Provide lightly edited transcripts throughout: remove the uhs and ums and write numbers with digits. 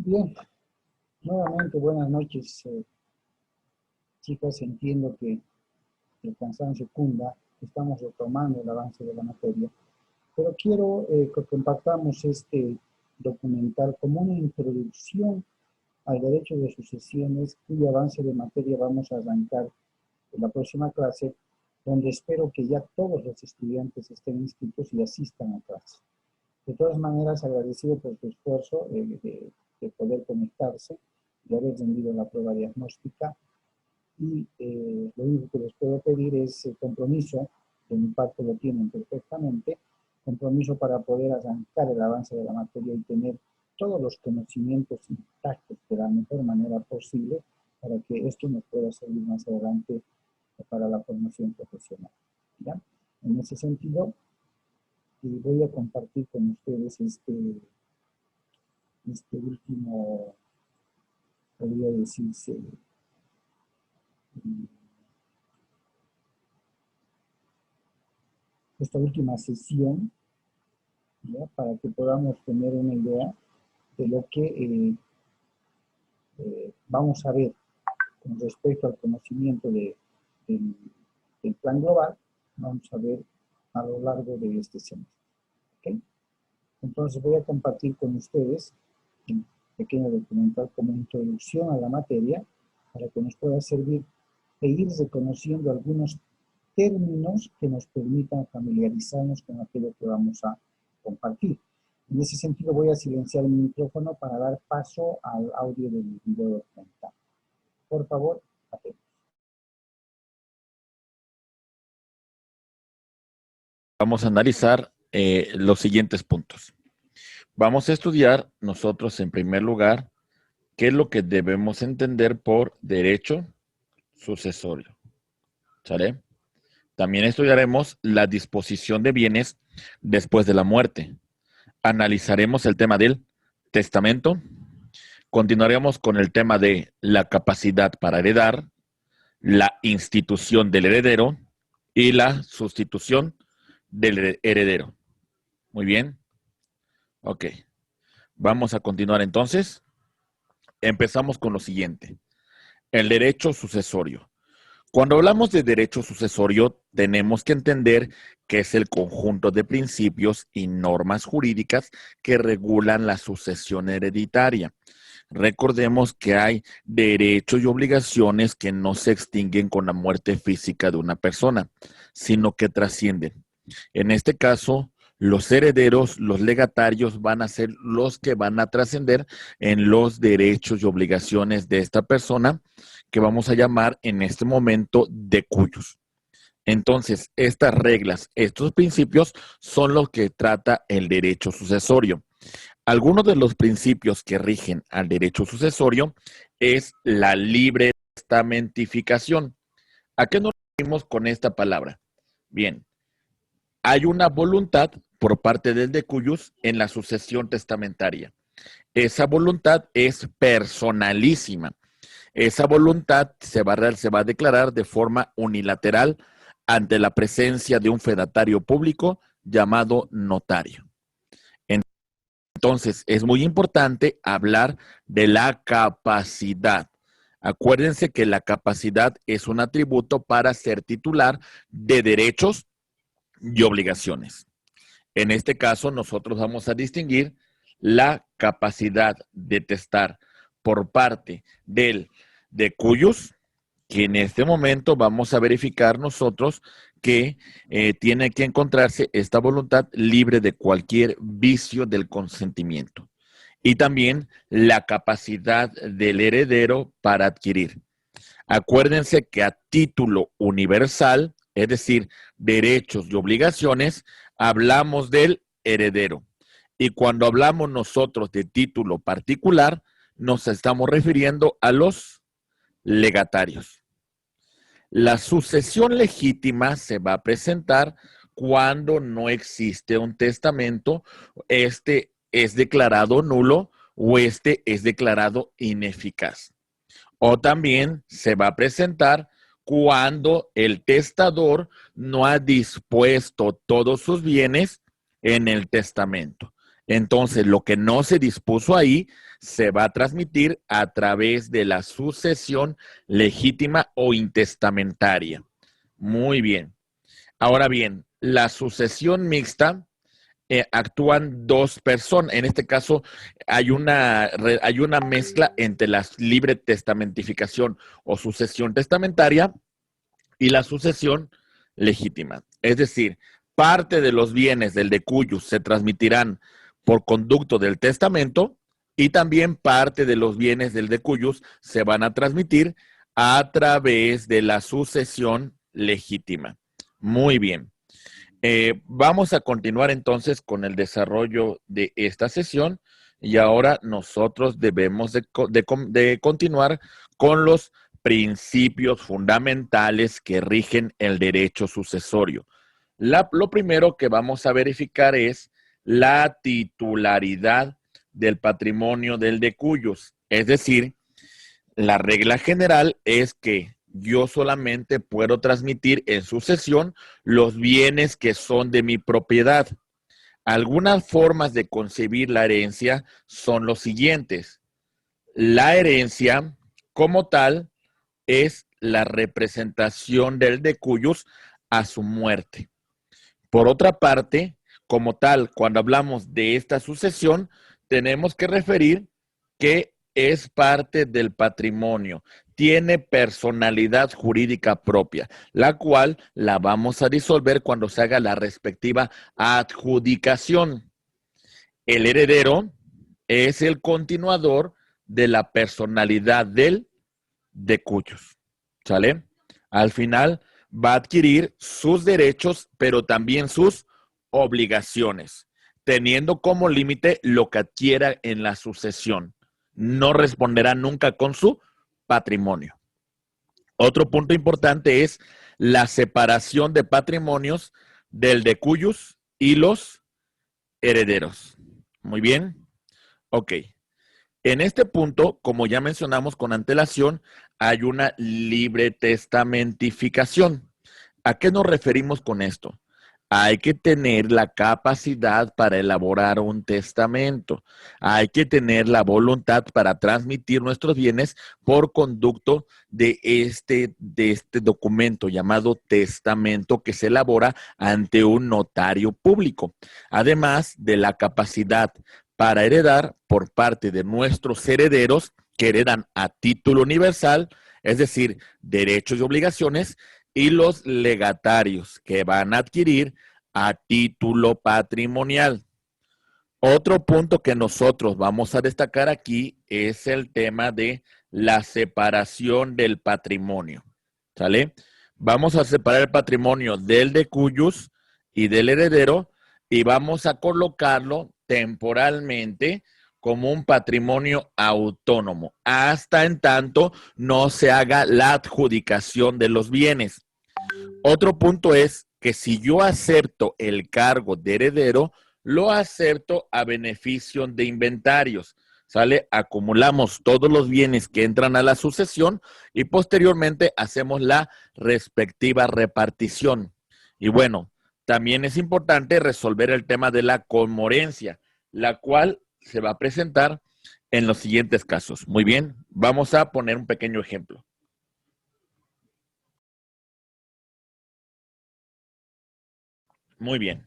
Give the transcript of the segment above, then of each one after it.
Bien, nuevamente buenas noches, chicas. Entiendo que el cansancio cunda, estamos retomando el avance de la materia, pero quiero que compartamos este documental como una introducción al derecho de sucesiones, cuyo avance de materia vamos a arrancar en la próxima clase, donde espero que ya todos los estudiantes estén inscritos y asistan a clase. De todas maneras, agradecido por su esfuerzo de poder conectarse, de haber rendido la prueba diagnóstica, y lo único que les puedo pedir es compromiso. De mi parte lo tienen perfectamente, compromiso para poder arrancar el avance de la materia y tener todos los conocimientos intactos de la mejor manera posible para que esto nos pueda servir más adelante para la formación profesional. ¿Ya? En ese sentido, voy a compartir con ustedes este último, podría decirse, esta última sesión, ¿ya? Para que podamos tener una idea de lo que vamos a ver con respecto al conocimiento del plan global. Vamos a ver a lo largo de este semestre. ¿Okay? Entonces voy a compartir con ustedes un pequeño documental como introducción a la materia para que nos pueda servir e ir reconociendo algunos términos que nos permitan familiarizarnos con aquello que vamos a compartir. En ese sentido voy a silenciar mi micrófono para dar paso al audio del video documental. Por favor, atentos. Vamos a analizar los siguientes puntos. Vamos a estudiar nosotros en primer lugar qué es lo que debemos entender por derecho sucesorio. ¿Sale? También estudiaremos la disposición de bienes después de la muerte. Analizaremos el tema del testamento. Continuaremos con el tema de la capacidad para heredar, la institución del heredero y la sustitución del heredero. Muy bien. Ok. Vamos a continuar entonces. Empezamos con lo siguiente. El derecho sucesorio. Cuando hablamos de derecho sucesorio, tenemos que entender que es el conjunto de principios y normas jurídicas que regulan la sucesión hereditaria. Recordemos que hay derechos y obligaciones que no se extinguen con la muerte física de una persona, sino que trascienden. En este caso, los herederos, los legatarios van a ser los que van a trascender en los derechos y obligaciones de esta persona, que vamos a llamar en este momento de cuyos. Entonces, estas reglas, estos principios son los que trata el derecho sucesorio. Algunos de los principios que rigen al derecho sucesorio es la libre testamentificación. ¿A qué nos referimos con esta palabra? Bien, hay una voluntad por parte del de cuyos en la sucesión testamentaria. Esa voluntad es personalísima. Esa voluntad se va a declarar de forma unilateral ante la presencia de un fedatario público llamado notario. Entonces, es muy importante hablar de la capacidad. Acuérdense que la capacidad es un atributo para ser titular de derechos y obligaciones. En este caso, nosotros vamos a distinguir la capacidad de testar por parte de cuyos, que en este momento vamos a verificar nosotros que tiene que encontrarse esta voluntad libre de cualquier vicio del consentimiento. Y también la capacidad del heredero para adquirir. Acuérdense que a título universal, es decir, derechos y obligaciones, hablamos del heredero. Y cuando hablamos nosotros de título particular, nos estamos refiriendo a los legatarios. La sucesión legítima se va a presentar cuando no existe un testamento, este es declarado nulo o este es declarado ineficaz. O también se va a presentar cuando el testador no ha dispuesto todos sus bienes en el testamento. Entonces, lo que no se dispuso ahí se va a transmitir a través de la sucesión legítima o intestamentaria. Muy bien. Ahora bien, la sucesión mixta actúan dos personas. En este caso, hay una mezcla entre la libre testamentificación o sucesión testamentaria y la sucesión legítima. Es decir, parte de los bienes del decuyus se transmitirán por conducto del testamento y también parte de los bienes del decuyus se van a transmitir a través de la sucesión legítima. Muy bien. Vamos a continuar entonces con el desarrollo de esta sesión y ahora nosotros debemos de continuar con los principios fundamentales que rigen el derecho sucesorio. Lo primero que vamos a verificar es la titularidad del patrimonio del decuyus. Es decir, la regla general es que yo solamente puedo transmitir en sucesión los bienes que son de mi propiedad. Algunas formas de concebir la herencia son los siguientes. La herencia, como tal, es la representación del decuyus a su muerte. Por otra parte, como tal, cuando hablamos de esta sucesión, tenemos que referir que es parte del patrimonio, tiene personalidad jurídica propia, la cual la vamos a disolver cuando se haga la respectiva adjudicación. El heredero es el continuador de la personalidad del decuyus, ¿sale? Al final va a adquirir sus derechos, pero también sus obligaciones, teniendo como límite lo que adquiera en la sucesión. No responderá nunca con su patrimonio. Otro punto importante es la separación de patrimonios del decuyus y los herederos. Muy bien. Ok. En este punto, como ya mencionamos con antelación, hay una libre testamentificación. ¿A qué nos referimos con esto? Hay que tener la capacidad para elaborar un testamento. Hay que tener la voluntad para transmitir nuestros bienes por conducto de este documento llamado testamento que se elabora ante un notario público. Además de la capacidad para heredar por parte de nuestros herederos que heredan a título universal, es decir, derechos y obligaciones, y los legatarios que van a adquirir a título patrimonial. Otro punto que nosotros vamos a destacar aquí es el tema de la separación del patrimonio, ¿sale? Vamos a separar el patrimonio del decuyus y del heredero y vamos a colocarlo temporalmente como un patrimonio autónomo, hasta en tanto no se haga la adjudicación de los bienes. Otro punto es que si yo acepto el cargo de heredero, lo acepto a beneficio de inventarios, ¿sale? Acumulamos todos los bienes que entran a la sucesión y posteriormente hacemos la respectiva repartición. Y bueno, también es importante resolver el tema de la conmorencia, la cual se va a presentar en los siguientes casos. Muy bien, vamos a poner un pequeño ejemplo. Muy bien.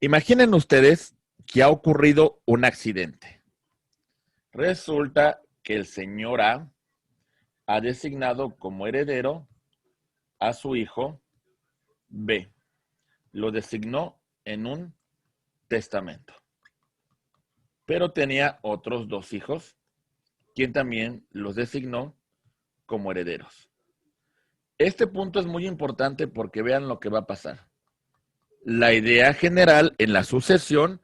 Imaginen ustedes que ha ocurrido un accidente. Resulta que el señor A ha designado como heredero a su hijo B. Lo designó en un testamento. Pero tenía otros dos hijos, quien también los designó como herederos. Este punto es muy importante porque vean lo que va a pasar. La idea general en la sucesión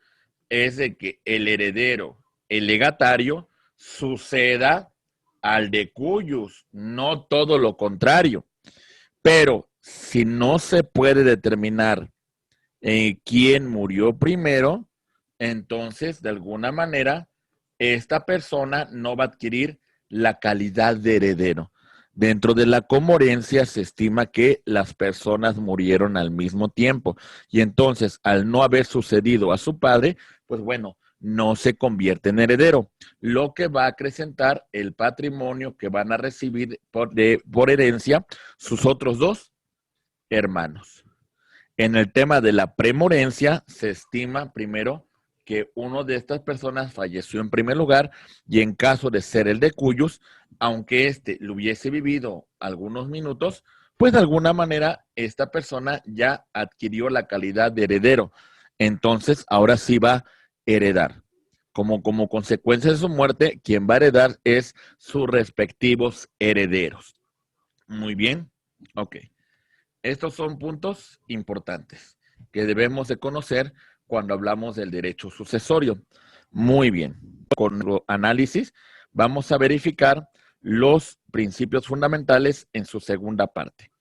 es de que el heredero, el legatario, suceda al decuyus, no todo lo contrario. Pero si no se puede determinar quién murió primero, entonces, de alguna manera, esta persona no va a adquirir la calidad de heredero. Dentro de la comorencia se estima que las personas murieron al mismo tiempo y entonces, al no haber sucedido a su padre, pues bueno, no se convierte en heredero, lo que va a acrecentar el patrimonio que van a recibir por herencia sus otros dos hermanos. En el tema de la premorencia, se estima primero que uno de estas personas falleció en primer lugar y en caso de ser el de cuyos, aunque éste lo hubiese vivido algunos minutos, pues de alguna manera esta persona ya adquirió la calidad de heredero. Entonces, ahora sí va a heredar. Como consecuencia de su muerte, quien va a heredar es sus respectivos herederos. Muy bien. Ok. Estos son puntos importantes que debemos de conocer cuando hablamos del derecho sucesorio. Muy bien. Con nuestro análisis vamos a verificar los principios fundamentales en su segunda parte.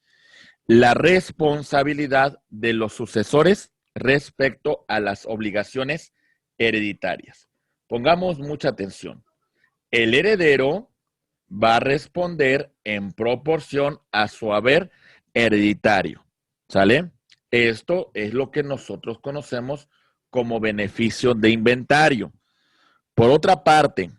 La responsabilidad de los sucesores respecto a las obligaciones hereditarias. Pongamos mucha atención. El heredero va a responder en proporción a su haber hereditario, ¿sale? Esto es lo que nosotros conocemos como beneficio de inventario. Por otra parte,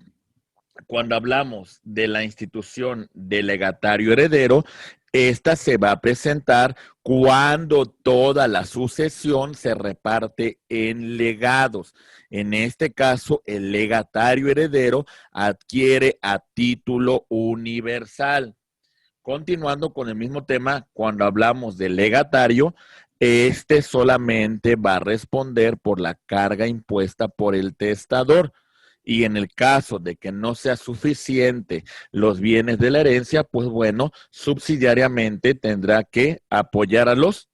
cuando hablamos de la institución de legatario heredero, esta se va a presentar cuando toda la sucesión se reparte en legados. En este caso, el legatario heredero adquiere a título universal. Continuando con el mismo tema, cuando hablamos de legatario, este solamente va a responder por la carga impuesta por el testador. Y en el caso de que no sea suficiente los bienes de la herencia, pues bueno, subsidiariamente tendrá que apoyar a los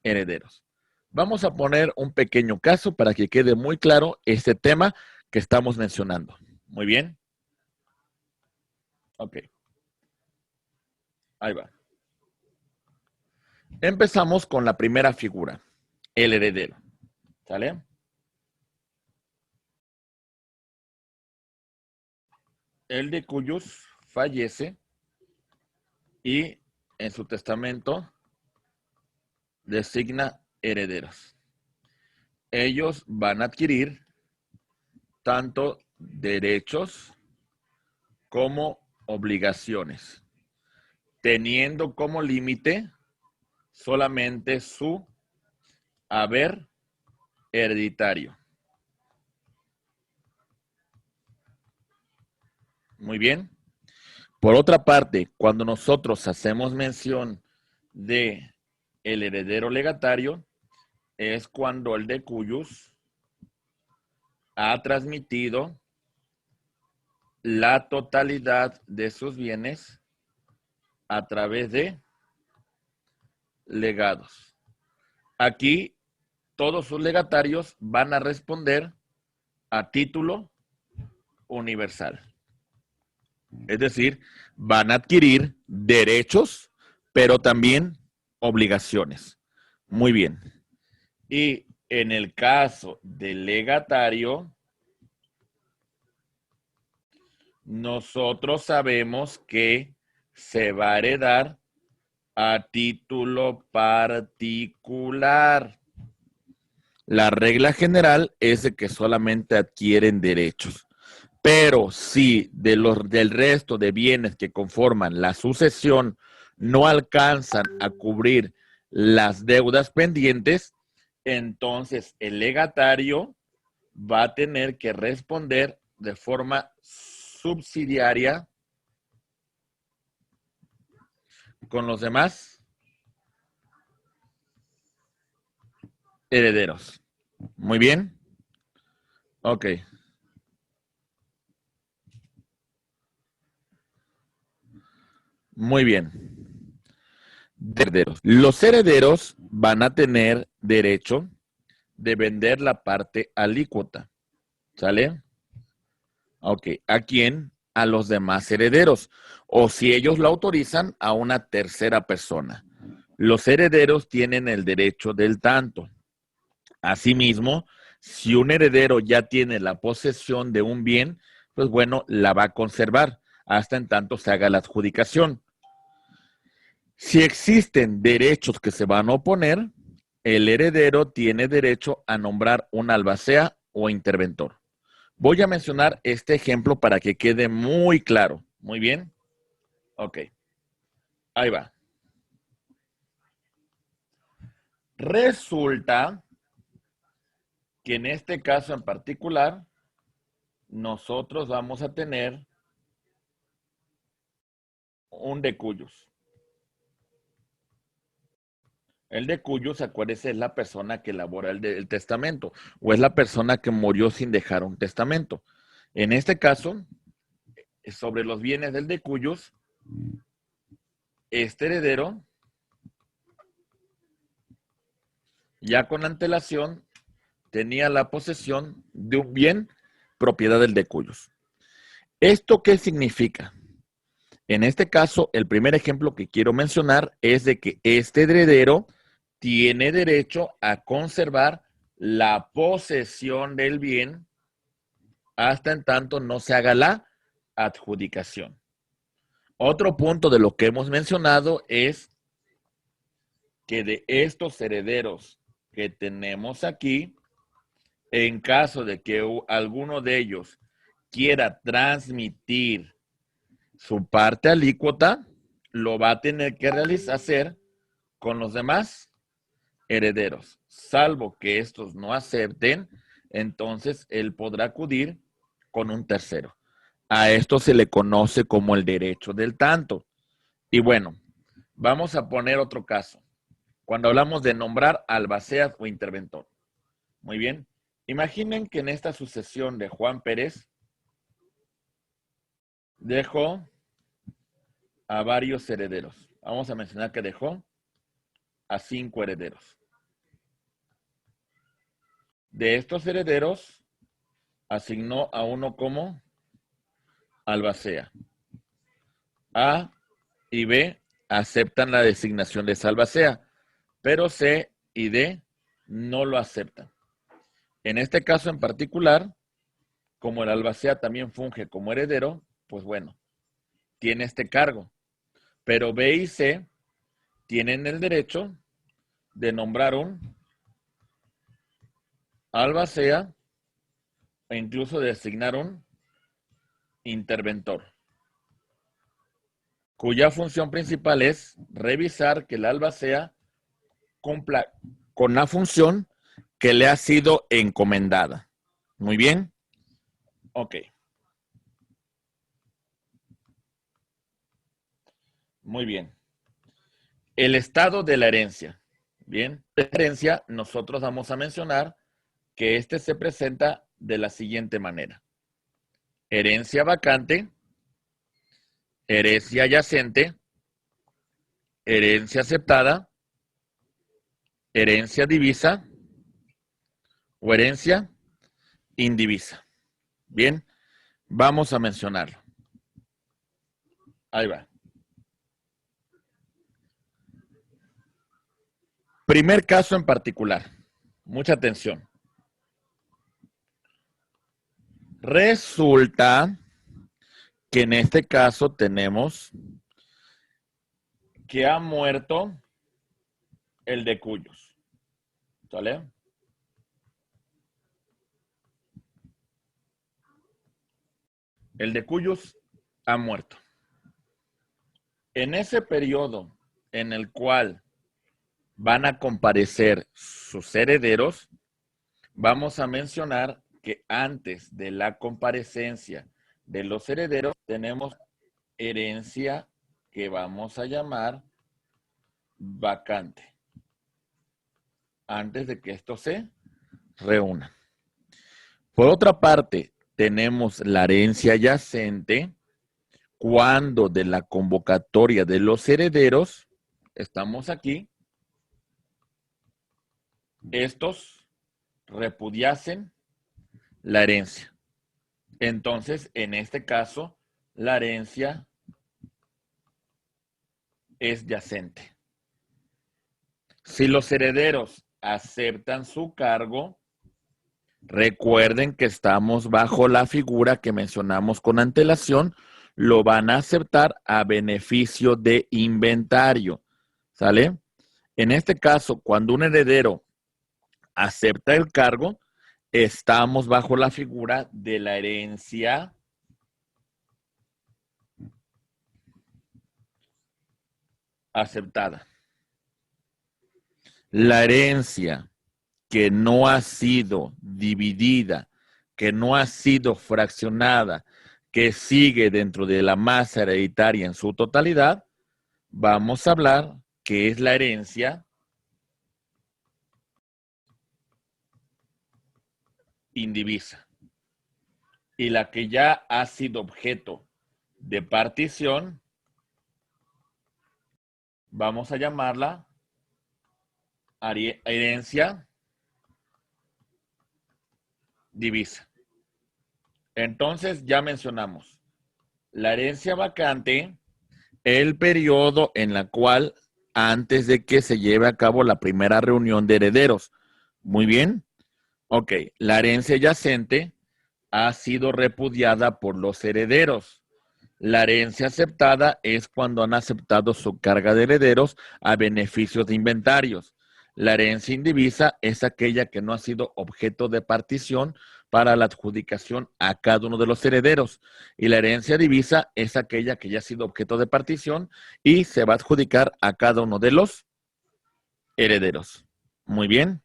herederos. Vamos a poner un pequeño caso para que quede muy claro este tema que estamos mencionando. Muy bien. Ok. Ahí va. Empezamos con la primera figura, el heredero. ¿Sale? El de cuyos fallece y en su testamento designa herederos. Ellos van a adquirir tanto derechos como obligaciones, teniendo como límite solamente su haber hereditario. Muy bien. Por otra parte, cuando nosotros hacemos mención de el heredero legatario, es cuando el de cuyos ha transmitido la totalidad de sus bienes a través de legados. Aquí todos sus legatarios van a responder a título universal. Es decir, van a adquirir derechos, pero también obligaciones. Muy bien. Y en el caso del legatario, nosotros sabemos que se va a heredar a título particular. La regla general es de que solamente adquieren derechos. Pero si del resto de bienes que conforman la sucesión no alcanzan a cubrir las deudas pendientes, entonces el legatario va a tener que responder de forma subsidiaria con los demás herederos. Muy bien. Ok. Muy bien. Herederos. Los herederos van a tener derecho de vender la parte alícuota. ¿Sale? Ok. ¿A quién? A los demás herederos. O si ellos lo autorizan, a una tercera persona. Los herederos tienen el derecho del tanto. Asimismo, si un heredero ya tiene la posesión de un bien, pues bueno, la va a conservar hasta en tanto se haga la adjudicación. Si existen derechos que se van a oponer, el heredero tiene derecho a nombrar un albacea o interventor. Voy a mencionar este ejemplo para que quede muy claro. Muy bien. Ok. Ahí va. Resulta que en este caso en particular, nosotros vamos a tener un de cuyos. El de cuyos, acuérdese, es la persona que elabora el testamento o es la persona que murió sin dejar un testamento. En este caso, sobre los bienes del de cuyos, este heredero, ya con antelación, tenía la posesión de un bien propiedad del de cuyos. ¿Esto qué significa? En este caso, el primer ejemplo que quiero mencionar es de que este heredero tiene derecho a conservar la posesión del bien hasta en tanto no se haga la adjudicación. Otro punto de lo que hemos mencionado es que de estos herederos que tenemos aquí, en caso de que alguno de ellos quiera transmitir su parte alícuota, lo va a tener que hacer con los demás herederos, salvo que estos no acepten, entonces él podrá acudir con un tercero. A esto se le conoce como el derecho del tanto. Y bueno, vamos a poner otro caso. Cuando hablamos de nombrar albacea o interventor. Muy bien. Imaginen que en esta sucesión de Juan Pérez dejó a varios herederos. Vamos a mencionar que dejó a 5 herederos. De estos herederos, asignó a uno como albacea. A y B aceptan la designación de esa albacea, pero C y D no lo aceptan. En este caso en particular, como el albacea también funge como heredero, pues bueno, tiene este cargo. Pero B y C tienen el derecho de nombrar un albacea e incluso de designar un interventor, cuya función principal es revisar que el albacea cumpla con la función que le ha sido encomendada. Muy bien. Ok. Muy bien. El estado de la herencia. Bien. La herencia, nosotros vamos a mencionar que este se presenta de la siguiente manera. Herencia vacante, herencia yacente, herencia aceptada, herencia divisa o herencia indivisa. Bien, vamos a mencionarlo. Ahí va. Primer caso en particular. Mucha atención. Resulta que en este caso tenemos que ha muerto el de cuyos. ¿Sale? El de cuyos ha muerto. En ese periodo en el cual van a comparecer sus herederos, vamos a mencionar que antes de la comparecencia de los herederos tenemos herencia que vamos a llamar vacante, antes de que esto se reúna. Por otra parte, tenemos la herencia yacente cuando de la convocatoria de los herederos, estamos aquí, estos repudiasen la herencia. Entonces, en este caso, la herencia es yacente. Si los herederos aceptan su cargo, recuerden que estamos bajo la figura que mencionamos con antelación, lo van a aceptar a beneficio de inventario. ¿Sale? En este caso, cuando un heredero acepta el cargo, estamos bajo la figura de la herencia aceptada. La herencia que no ha sido dividida, que no ha sido fraccionada, que sigue dentro de la masa hereditaria en su totalidad, vamos a hablar que es la herencia indivisa. Y la que ya ha sido objeto de partición, vamos a llamarla herencia divisa. Entonces ya mencionamos la herencia vacante, el periodo en la cual antes de que se lleve a cabo la primera reunión de herederos. Muy bien. Ok, la herencia yacente ha sido repudiada por los herederos. La herencia aceptada es cuando han aceptado su carga de herederos a beneficios de inventarios. La herencia indivisa es aquella que no ha sido objeto de partición para la adjudicación a cada uno de los herederos. Y la herencia divisa es aquella que ya ha sido objeto de partición y se va a adjudicar a cada uno de los herederos. Muy bien.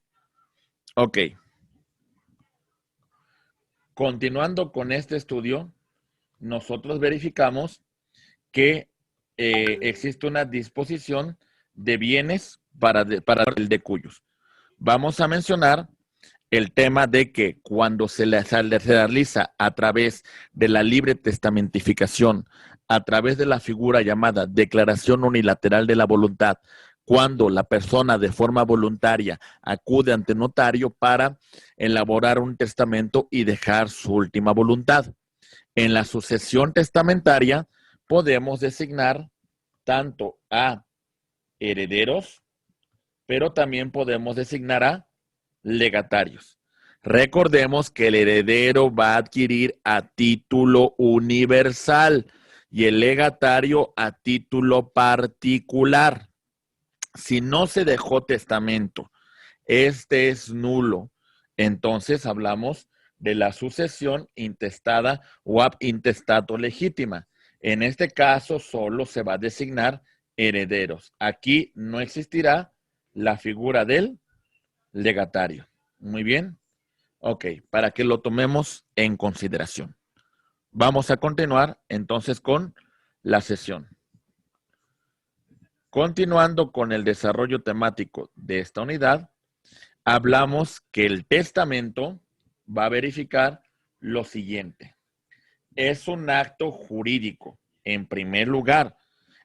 Ok. Continuando con este estudio, nosotros verificamos que existe una disposición de bienes para el de cuyos. Vamos a mencionar el tema de que cuando se realiza a través de la libre testamentificación, a través de la figura llamada declaración unilateral de la voluntad, cuando la persona de forma voluntaria acude ante notario para elaborar un testamento y dejar su última voluntad. En la sucesión testamentaria podemos designar tanto a herederos, pero también podemos designar a legatarios. Recordemos que el heredero va a adquirir a título universal y el legatario a título particular. Si no se dejó testamento, este es nulo. Entonces hablamos de la sucesión intestada o ab intestato legítima. En este caso solo se va a designar herederos. Aquí no existirá la figura del legatario. Muy bien. Ok, para que lo tomemos en consideración. Vamos a continuar entonces con la sesión. Continuando con el desarrollo temático de esta unidad, hablamos que el testamento va a verificar lo siguiente. Es un acto jurídico, en primer lugar.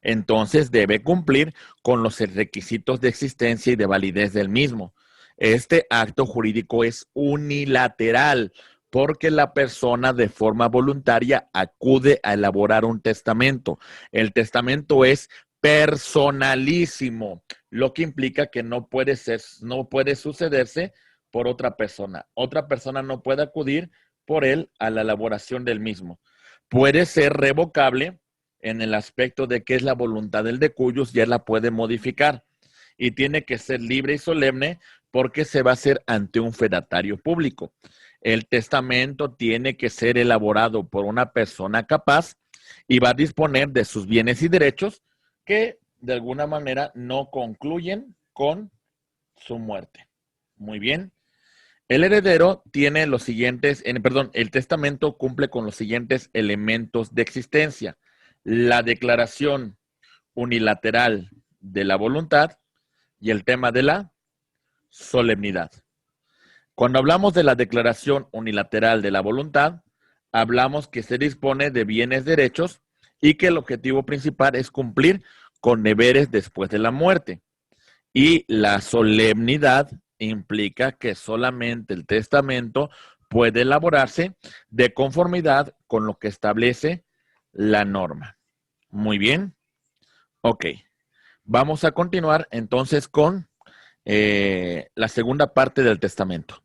Entonces debe cumplir con los requisitos de existencia y de validez del mismo. Este acto jurídico es unilateral porque la persona de forma voluntaria acude a elaborar un testamento. El testamento es personalísimo, lo que implica que no puede sucederse por otra persona. Otra persona no puede acudir por él a la elaboración del mismo. Puede ser revocable en el aspecto de que es la voluntad del de cuyos, ya la puede modificar y tiene que ser libre y solemne porque se va a hacer ante un fedatario público. El testamento tiene que ser elaborado por una persona capaz y va a disponer de sus bienes y derechos que de alguna manera no concluyen con su muerte. Muy bien. El heredero tiene los siguientes, el testamento cumple con los siguientes elementos de existencia. La declaración unilateral de la voluntad y el tema de la solemnidad. Cuando hablamos de la declaración unilateral de la voluntad, hablamos que se dispone de bienes, derechos y que el objetivo principal es cumplir con deberes después de la muerte. Y la solemnidad implica que solamente el testamento puede elaborarse de conformidad con lo que establece la norma. Muy bien. Ok. Vamos a continuar entonces con la segunda parte del testamento.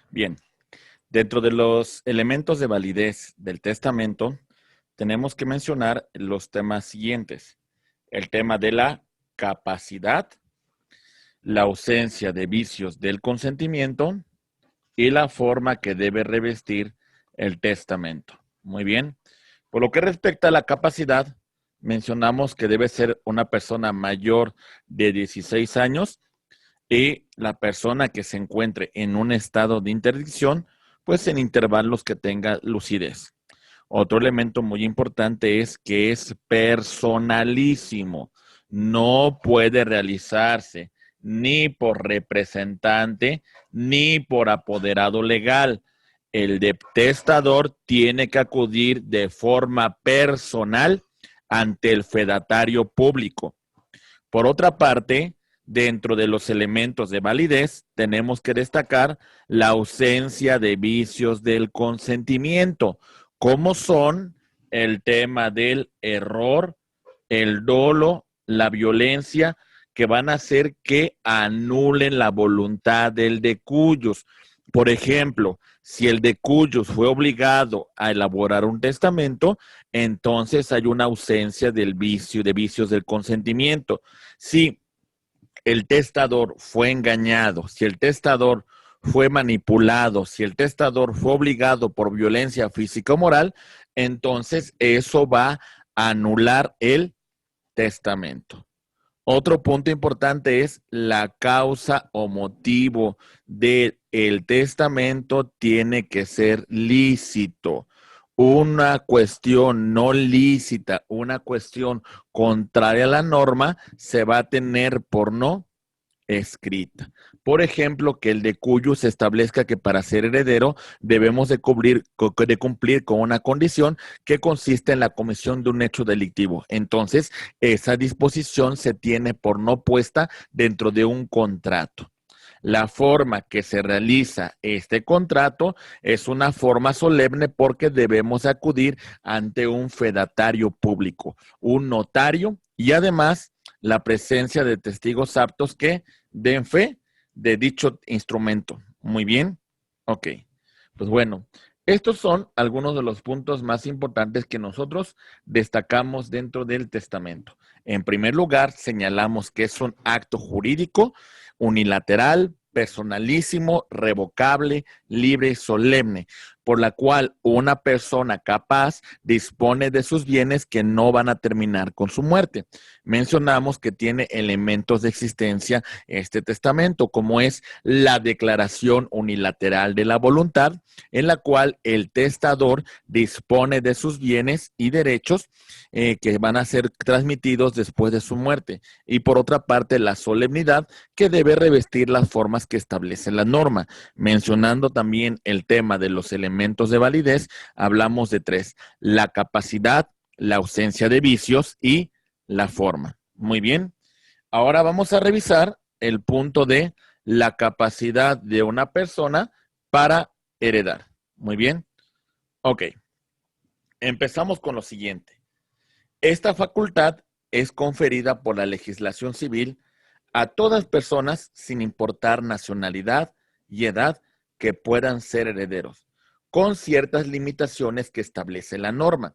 Bien. Dentro de los elementos de validez del testamento, tenemos que mencionar los temas siguientes. El tema de la capacidad, la ausencia de vicios del consentimiento y la forma que debe revestir el testamento. Muy bien. Por lo que respecta a la capacidad, mencionamos que debe ser una persona mayor de 16 años y la persona que se encuentre en un estado de interdicción, pues en intervalos que tenga lucidez. Otro elemento muy importante es que es personalísimo. No puede realizarse ni por representante ni por apoderado legal. El testador tiene que acudir de forma personal ante el fedatario público. Por otra parte, dentro de los elementos de validez, tenemos que destacar la ausencia de vicios del consentimiento, como son el tema del error, el dolo, la violencia, que van a hacer que anulen la voluntad del decuyos. Por ejemplo, si el decuyos fue obligado a elaborar un testamento, entonces hay una ausencia del vicio, de vicios del consentimiento. Si el testador fue engañado, si el testador fue manipulado, si el testador fue obligado por violencia física o moral, entonces eso va a anular el testamento. Otro punto importante es la causa o motivo del testamento tiene que ser lícito. Una cuestión no lícita, una cuestión contraria a la norma, se va a tener por no escrita. Por ejemplo, que el decuyus establezca que para ser heredero debemos de cumplir con una condición que consiste en la comisión de un hecho delictivo. Entonces, esa disposición se tiene por no puesta dentro de un contrato. La forma que se realiza este contrato es una forma solemne porque debemos acudir ante un fedatario público, un notario y además la presencia de testigos aptos que den fe de dicho instrumento. Muy bien. Ok. Pues bueno, estos son algunos de los puntos más importantes que nosotros destacamos dentro del testamento. En primer lugar, señalamos que es un acto jurídico unilateral, personalísimo, revocable, libre y solemne, por la cual una persona capaz dispone de sus bienes que no van a terminar con su muerte. Mencionamos que tiene elementos de existencia este testamento, como es la declaración unilateral de la voluntad, en la cual el testador dispone de sus bienes y derechos que van a ser transmitidos después de su muerte. Y por otra parte, la solemnidad que debe revestir las formas que establece la norma. Mencionando también el tema de los elementos de validez, hablamos de tres: la capacidad, la ausencia de vicios y la forma. Muy bien. Ahora vamos a revisar el punto de la capacidad de una persona para heredar. Muy bien. Ok. Empezamos con lo siguiente. Esta facultad es conferida por la legislación civil a todas personas sin importar nacionalidad y edad que puedan ser herederos, con ciertas limitaciones que establece la norma.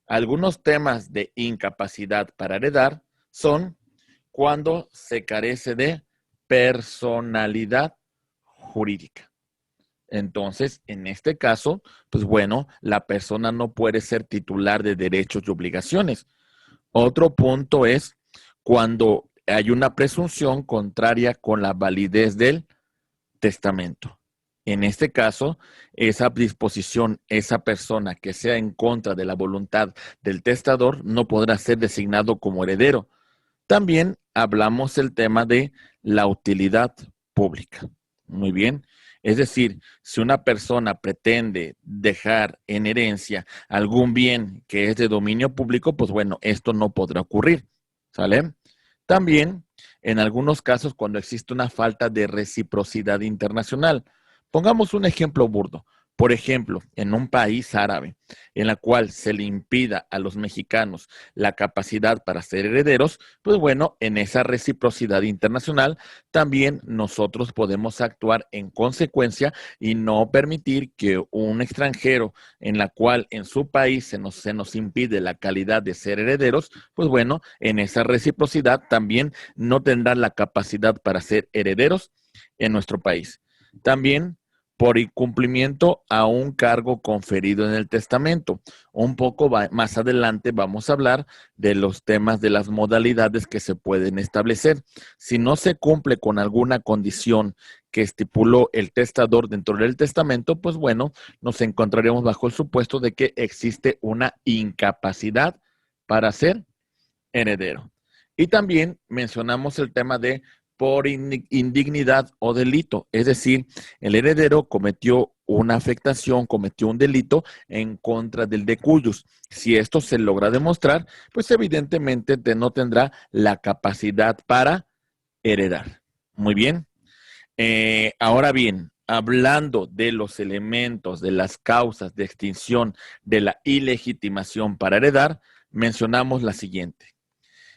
Algunos temas de incapacidad para heredar son cuando se carece de personalidad jurídica. Entonces, en este caso, pues bueno, la persona no puede ser titular de derechos y obligaciones. Otro punto es cuando hay una presunción contraria con la validez del testamento. En este caso, esa disposición, esa persona que sea en contra de la voluntad del testador no podrá ser designado como heredero. También hablamos el tema de la utilidad pública. Muy bien. Es decir, si una persona pretende dejar en herencia algún bien que es de dominio público, pues bueno, esto no podrá ocurrir. ¿Sale? También, en algunos casos, cuando existe una falta de reciprocidad internacional. Pongamos un ejemplo burdo. por ejemplo, en un país árabe, en la cual se le impida a los mexicanos la capacidad para ser herederos, pues bueno, en esa reciprocidad internacional también nosotros podemos actuar en consecuencia y no permitir que un extranjero en la cual en su país se nos impide la calidad de ser herederos, pues bueno, en esa reciprocidad también no tendrán la capacidad para ser herederos en nuestro país. También por incumplimiento a un cargo conferido en el testamento. Un poco más adelante vamos a hablar de los temas de las modalidades que se pueden establecer. Si no se cumple con alguna condición que estipuló el testador dentro del testamento, pues bueno, nos encontraremos bajo el supuesto de que existe una incapacidad para ser heredero. Y también mencionamos el tema de por indignidad o delito, es decir, el heredero cometió una afectación, cometió un delito en contra del de cuyos. Si esto se logra demostrar, pues evidentemente no tendrá la capacidad para heredar. Muy bien. Ahora bien, hablando de los elementos, de las causas de extinción de la ilegitimación para heredar, mencionamos la siguiente: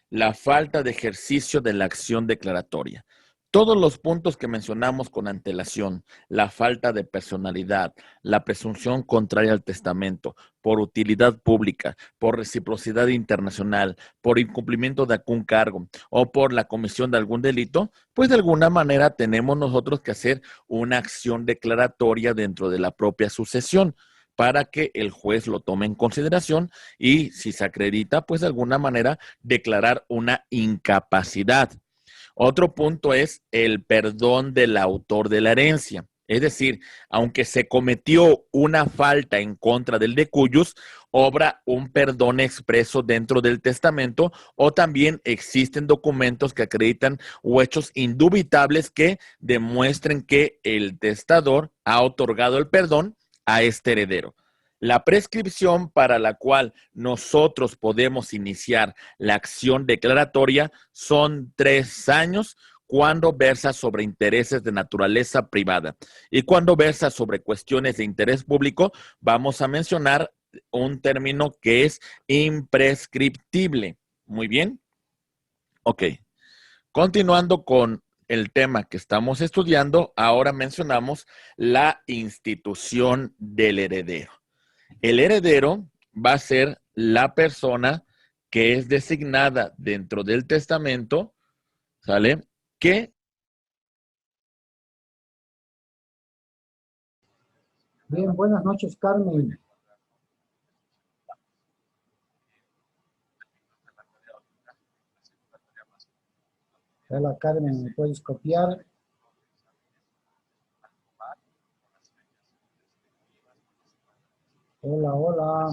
la falta de ejercicio de la acción declaratoria. Todos los puntos que mencionamos con antelación, la falta de personalidad, la presunción contraria al testamento, por utilidad pública, por reciprocidad internacional, por incumplimiento de algún cargo o por la comisión de algún delito, pues de alguna manera tenemos nosotros que hacer una acción declaratoria dentro de la propia sucesión para que el juez lo tome en consideración y si se acredita, pues de alguna manera declarar una incapacidad. Otro punto es el perdón del autor de la herencia. Es decir, aunque se cometió una falta en contra del de cuyos, obra un perdón expreso dentro del testamento o también existen documentos que acreditan o hechos indubitables que demuestren que el testador ha otorgado el perdón a este heredero. La prescripción para la cual nosotros podemos iniciar la acción declaratoria son 3 años cuando versa sobre intereses de naturaleza privada. Y cuando versa sobre cuestiones de interés público, vamos a mencionar un término que es imprescriptible. Muy bien. Ok. Continuando con el tema que estamos estudiando, ahora mencionamos la institución del heredero. El heredero va a ser la persona que es designada dentro del testamento, ¿sale? Que Bien, buenas noches, Carmen. Hola, Carmen, ¿me puedes copiar? Hola, hola.